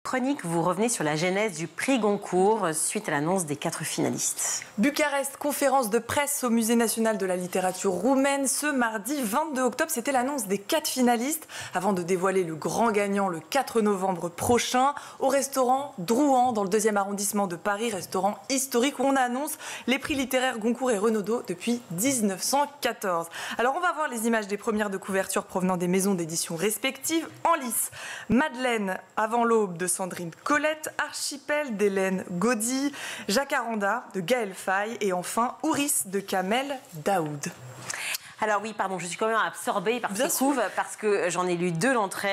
Chronique, vous revenez sur la genèse du prix Goncourt suite à l'annonce des 4 finalistes. Bucarest, conférence de presse au Musée national de la littérature roumaine. Ce mardi 22 octobre, c'était l'annonce des 4 finalistes avant de dévoiler le grand gagnant le 4 novembre prochain au restaurant Drouan dans le 2e arrondissement de Paris, restaurant historique où on annonce les prix littéraires Goncourt et Renaudot depuis 1914. Alors on va voir les images des premières de couverture provenant des maisons d'édition respectives. En lice, Madeleine, avant l'aube de Sandrine Colette, Archipel d'Hélène Gaudy, Jacaranda de Gaël Faye et enfin Ouris de Kamel Daoud. Alors oui, pardon, je suis quand même absorbée par ces couves parce que j'en ai lu 2 d'entre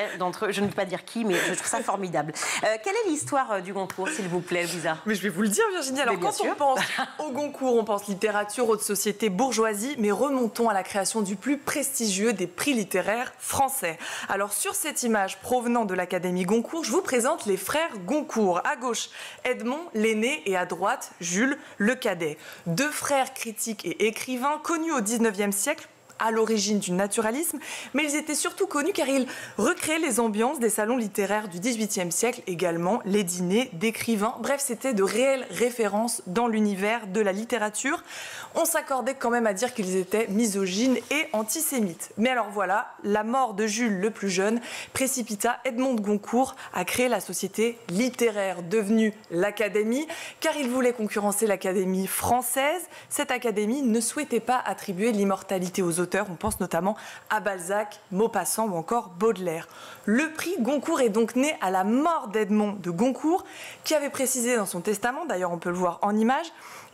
eux. Je ne peux pas dire qui, mais je trouve ça formidable. Quelle est l'histoire du Goncourt, s'il vous plaît, Louisa? Mais je vais vous le dire, Virginie. Alors, quand on pense au Goncourt, on pense littérature, haute société, bourgeoisie, mais remontons à la création du plus prestigieux des prix littéraires français. Alors, sur cette image provenant de l'Académie Goncourt, je vous présente les frères Goncourt. À gauche, Edmond, l'aîné, et à droite, Jules, le cadet. 2 frères critiques et écrivains connus au XIXe siècle, à l'origine du naturalisme, mais ils étaient surtout connus car ils recréaient les ambiances des salons littéraires du XVIIIe siècle, également les dîners d'écrivains. Bref, c'était de réelles références dans l'univers de la littérature. On s'accordait quand même à dire qu'ils étaient misogynes et antisémites. Mais alors voilà, la mort de Jules le plus jeune précipita Edmond de Goncourt à créer la société littéraire devenue l'Académie, car il voulait concurrencer l'Académie française. Cette Académie ne souhaitait pas attribuer l'immortalité aux auteurs. On pense notamment à Balzac, Maupassant ou encore Baudelaire. Le prix Goncourt est donc né à la mort d'Edmond de Goncourt, qui avait précisé dans son testament, d'ailleurs on peut le voir en image,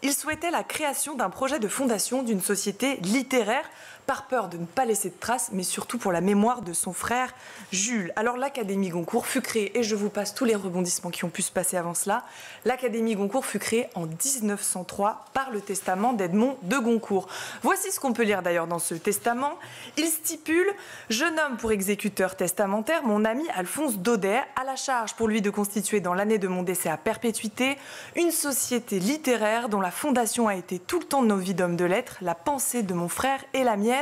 il souhaitait la création d'un projet de fondation d'une société littéraire, par peur de ne pas laisser de traces, mais surtout pour la mémoire de son frère Jules. Alors l'Académie Goncourt fut créée, et je vous passe tous les rebondissements qui ont pu se passer avant cela, l'Académie Goncourt fut créée en 1903 par le testament d'Edmond de Goncourt. Voici ce qu'on peut lire d'ailleurs dans ce testament. Il stipule « Je nomme pour exécuteur testamentaire mon ami Alphonse Daudet, à la charge pour lui de constituer dans l'année de mon décès à perpétuité une société littéraire dont la fondation a été tout le temps de nos vies d'hommes de lettres, la pensée de mon frère et la mienne.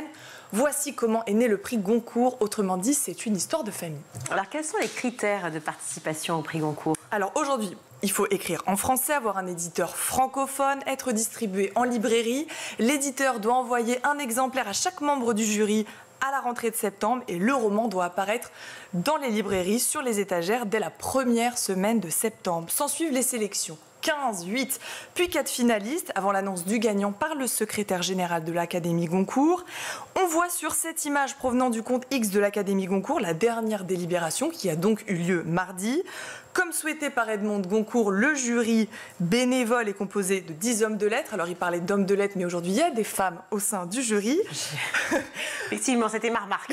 Voici comment est né le prix Goncourt. Autrement dit, c'est une histoire de famille. » Alors, quels sont les critères de participation au prix Goncourt? Alors aujourd'hui, il faut écrire en français, avoir un éditeur francophone, être distribué en librairie. L'éditeur doit envoyer un exemplaire à chaque membre du jury à la rentrée de septembre et le roman doit apparaître dans les librairies, sur les étagères, dès la première semaine de septembre. S'en suivent les sélections. 15, 8, puis 4 finalistes avant l'annonce du gagnant par le secrétaire général de l'Académie Goncourt. On voit sur cette image provenant du compte X de l'Académie Goncourt la dernière délibération qui a donc eu lieu mardi. Comme souhaité par Edmond de Goncourt, le jury bénévole est composé de 10 hommes de lettres. Alors il parlait d'hommes de lettres, mais aujourd'hui il y a des femmes au sein du jury. Effectivement, c'était ma remarque.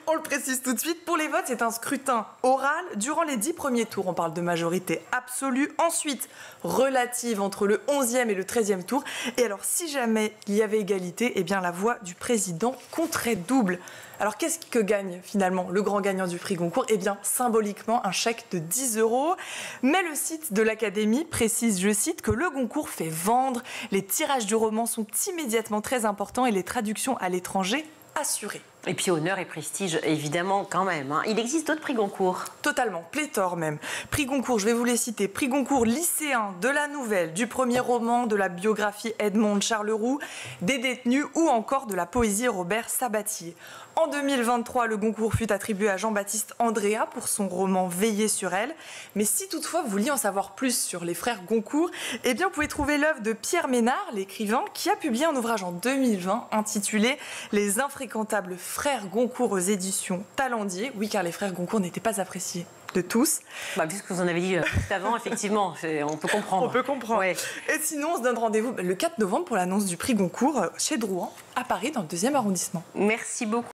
On le précise tout de suite. Pour les votes, c'est un scrutin oral durant les 10 premiers tours. On parle de majorité absolue. Ensuite, relative entre le 11e et le 13e tour. Et alors, si jamais il y avait égalité, eh bien la voix du président compterait double. Alors, qu'est-ce que gagne finalement le grand gagnant du prix Goncourt? Eh bien, symboliquement, un chèque de 10 €. Mais le site de l'Académie précise, je cite, que le Goncourt fait vendre. Les tirages du roman sont immédiatement très importants et les traductions à l'étranger assurées. Et puis honneur et prestige, évidemment, quand même. Il existe d'autres prix Goncourt? Totalement, pléthore même. Prix Goncourt, je vais vous les citer. Prix Goncourt lycéen, de la nouvelle, du premier roman, de la biographie Edmond de Charleroux, des détenus ou encore de la poésie Robert Sabatier. En 2023, le Goncourt fut attribué à Jean-Baptiste Andréa pour son roman Veiller sur elle. Mais si toutefois vous vouliez en savoir plus sur les frères Goncourt, eh bien vous pouvez trouver l'œuvre de Pierre Ménard, l'écrivain, qui a publié un ouvrage en 2020 intitulé Les infréquentables frères Goncourt aux éditions Talendier. Oui, car les frères Goncourt n'étaient pas appréciés de tous. Puisque vous en avez dit juste avant, effectivement, on peut comprendre. On peut comprendre. Ouais. Et sinon, on se donne rendez-vous le 4 novembre pour l'annonce du prix Goncourt chez Drouan, à Paris, dans le 2e arrondissement. Merci beaucoup.